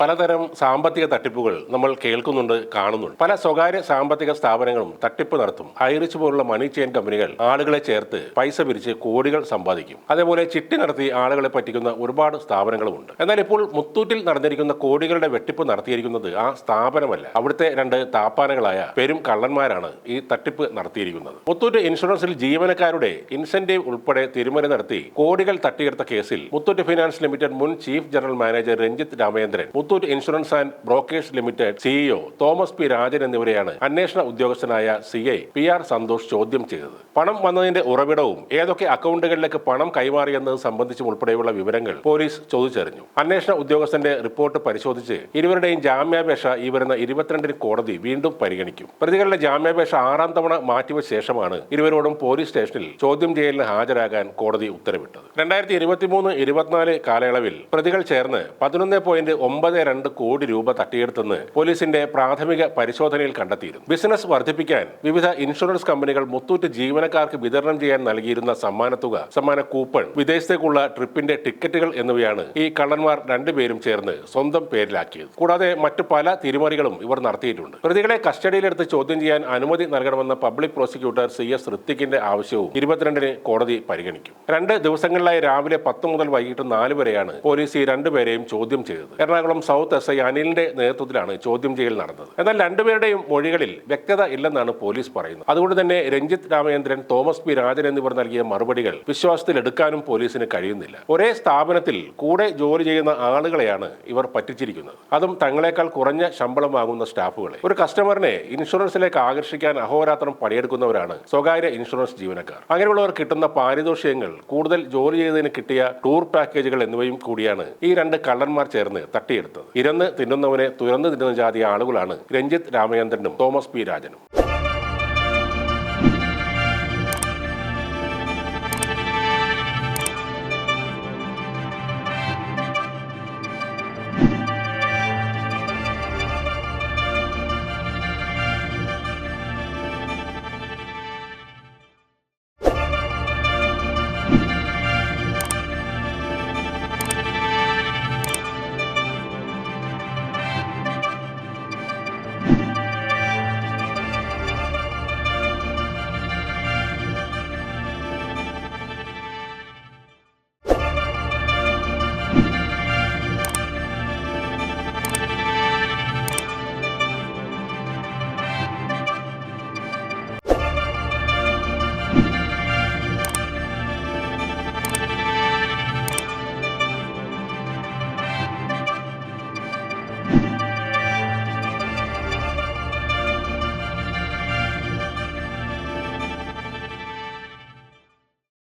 പലതരം സാമ്പത്തിക തട്ടിപ്പുകൾ നമ്മൾ കേൾക്കുന്നുണ്ട്, കാണുന്നുണ്ട്. പല സ്വകാര്യ സാമ്പത്തിക സ്ഥാപനങ്ങളും തട്ടിപ്പ് നടത്തും. ഹൈറിച്ച് പോലുള്ള മണി ചെയിൻ കമ്പനികൾ ആളുകളെ ചേർത്ത് പൈസ പിരിച്ച് കോടികൾ സമ്പാദിക്കും. അതേപോലെ ചിട്ടി നടത്തി ആളുകളെ പറ്റിക്കുന്ന ഒരുപാട് സ്ഥാപനങ്ങളുമുണ്ട്. എന്നാൽ ഇപ്പോൾ മുത്തൂറ്റിൽ നടന്നിരിക്കുന്ന കോടികളുടെ വെട്ടിപ്പ് നടത്തിയിരിക്കുന്നത് ആ സ്ഥാപനമല്ല, അവിടുത്തെ രണ്ട് താപ്പാനകളായ പെരും കള്ളന്മാരാണ് ഈ തട്ടിപ്പ് നടത്തിയിരിക്കുന്നത്. മുത്തൂറ്റ് ഇൻഷുറൻസിൽ ജീവനക്കാരുടെ ഇൻസെന്റീവ് ഉൾപ്പെടെ തിരിമറി നടത്തി കോടികൾ തട്ടിയെടുത്ത കേസിൽ മുത്തൂറ്റ് ഫിനാൻസ് ലിമിറ്റഡ് മുൻ chief general manager Ranjith Ramachandran, Muthoot insurance and brokers limited CEO Thomas P Rajan എന്നിവരെയാണ് അന്വേഷണ ഉദ്യോഗസ്ഥനായ CI PR സന്തോഷ് ചോദ്യം ചെയ്തത്. പണം വന്നതിന്റെ ഉറവിടവും ഏതൊക്കെ അക്കൗണ്ടുകളിലേക്ക് പണം കൈമാറിയെന്നത് സംബന്ധിച്ചും ഉൾപ്പെടെയുള്ള വിവരങ്ങൾ പോലീസ് ചോദിച്ചറിഞ്ഞു. അന്വേഷണ ഉദ്യോഗസ്ഥന്റെ റിപ്പോർട്ട് പരിശോധിച്ച് ഇരുവരുടെയും ജാമ്യാപേക്ഷ ഈ വരുന്ന 22-ന് കോടതി വീണ്ടും പരിഗണിക്കും. പ്രതികളുടെ ജാമ്യാപേക്ഷ 6ാം തവണ മാറ്റിവെച്ച ശേഷമാണ് ഇരുവരോടും പോലീസ് സ്റ്റേഷനിൽ ചോദ്യം ചെയ്യലിന് ഹാജരാകാൻ കോടതി ഉത്തരവിട്ടത്. 2023-24 കാലയളവിൽ പ്രതികൾ ചേർന്ന് 11.92 കോടി രൂപ തട്ടിയെടുത്തെന്ന് പോലീസിന്റെ പ്രാഥമിക പരിശോധനയിൽ കണ്ടെത്തിയിരുന്നു. ബിസിനസ് വർദ്ധിപ്പിക്കാൻ വിവിധ ഇൻഷുറൻസ് കമ്പനികൾ മുത്തൂറ്റ് ജീവനക്കാർക്ക് വിതരണം ചെയ്യാൻ നൽകിയിരുന്ന സമ്മാനത്തുക, സമ്മാന കൂപ്പൺ, വിദേശത്തേക്കുള്ള ട്രിപ്പിന്റെ ടിക്കറ്റുകൾ എന്നിവയാണ് ഈ കള്ളന്മാർ രണ്ടുപേരും ചേർന്ന് സ്വന്തം പേരിലാക്കിയത്. കൂടാതെ മറ്റു പല തിരിമറികളും ഇവർ നടത്തിയിട്ടുണ്ട്. പ്രതികളെ കസ്റ്റഡിയിലെടുത്ത് ചോദ്യം ചെയ്യാൻ അനുമതി നൽകണമെന്ന പബ്ലിക് പ്രോസിക്യൂട്ടർ CS ഋത്തിക്കിന്റെ ആവശ്യവും 22-ന് കോടതി പരിഗണിക്കും. 2 ദിവസങ്ങളിലായി രാവിലെ 10 മുതൽ വൈകിട്ട് 4 വരെയാണ് പോലീസ് ഈ രണ്ടുപേരെയും ചോദ്യം ചെയ്തത്. എറണാകുളം സൗത്ത് SI അനിലിന്റെ നേതൃത്വത്തിലാണ് ചോദ്യം ചെയ്യൽ നടന്നത്. എന്നാൽ രണ്ടുപേരുടെയും മൊഴികളിൽ വ്യക്തത ഇല്ലെന്നാണ് പോലീസ് പറയുന്നത്. അതുകൊണ്ട് തന്നെ രഞ്ജിത്ത് രാമചന്ദ്രൻ, തോമസ് പി രാജൻ എന്നിവർ നൽകിയ മറുപടികൾ വിശ്വാസത്തിലെടുക്കാനും പോലീസിന് കഴിയുന്നില്ല. ഒരേ സ്ഥാപനത്തിൽ കൂടെ ജോലി ചെയ്യുന്ന ആളുകളെയാണ് ഇവർ പറ്റിച്ചിരിക്കുന്നത്. അതും തങ്ങളെക്കാൾ കുറഞ്ഞ ശമ്പളം വാങ്ങുന്ന സ്റ്റാഫുകളെ. ഒരു കസ്റ്റമറിനെ ഇൻഷുറൻസിലേക്ക് ആകർഷിക്കാൻ അഹോരാത്രം പണിയെടുക്കുന്നവരാണ് സ്വകാര്യ ഇൻഷുറൻസ് ജീവനക്കാർ. അങ്ങനെയുള്ളവർ കിട്ടുന്ന പാരിതോഷികങ്ങൾ, കൂടുതൽ ജോലി ചെയ്തതിന് കിട്ടിയ ടൂർ പാക്കേജുകൾ എന്നിവയും കൂടിയാണ് ഈ 2 കള്ളന്മാർ ചേർന്ന് തട്ടിയെടുത്തത്. ഇരന്ന് തിന്നുന്നവനെ തുറന്നു തിന്നുന്ന ജാതി ആളുകളാണ് രഞ്ജിത്ത് രാമചന്ദ്രനും തോമസ് പി രാജനും.